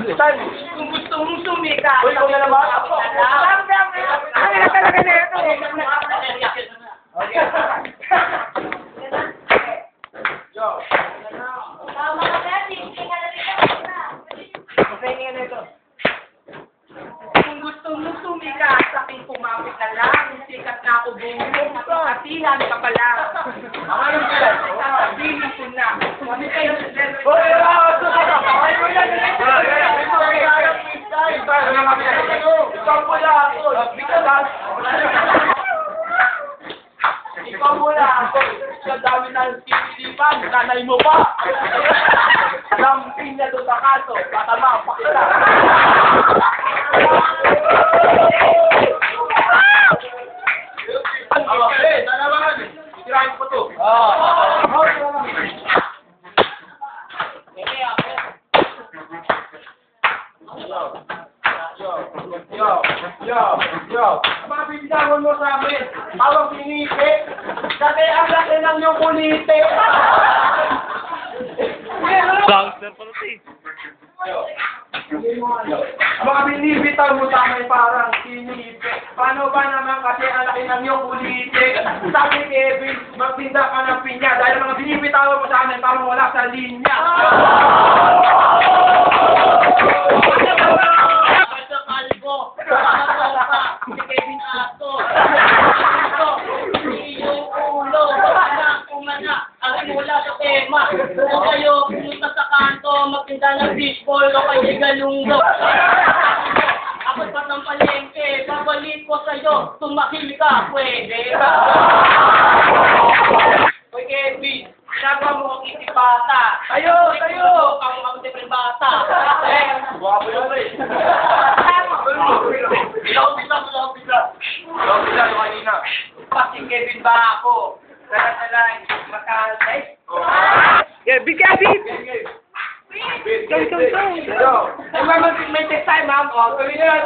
Kung gusto mong sumikat. Uy, kung na naman. Ang ina talaga na ito. Kung gusto mong sumikat, sa aking kumapit na lang. Sikat na ako buong katihan ka pala. Ano sila? Sasabihin ko na. Kami kayo. Ikaw muna ako. Sa dami ng sinilipan, nanay mo pa. Lampin niya doon sa kaso. Patama, pakita. Dalaman. Tirahin ko to. Yo. Mabibigyan mo sa amin. Hawang pinite. Kasi ang laki ng yung kulite. Gangster pala si. Mga binibitaw mo sa amin parang sinipe. Paano ba naman kasi ang laki ng yung kulite? Sabi Kevin, magtinda ka ng pinya dahil mga binibitaw mo sa amin parang wala sa linya. Si Kevin Ato. Ito, yung ulo. Baka kumana. Ang mula sa tema. Kung kayo pumunta sa kanto, magtinda ng fishball o kay galunggo. Ako pa ng palengke, babalik ko sa'yo. Tumahil ka, pwede. Hoy Kevin, nagawa mo ang itipata. Tayo! Ang mga different bata. Guwapo yun eh. Ilapit lang kanina. Si Kevin ba ako? Nakasalan, makasay. Yeah, big Abby! Go. May time, ma'am. Tuloy na.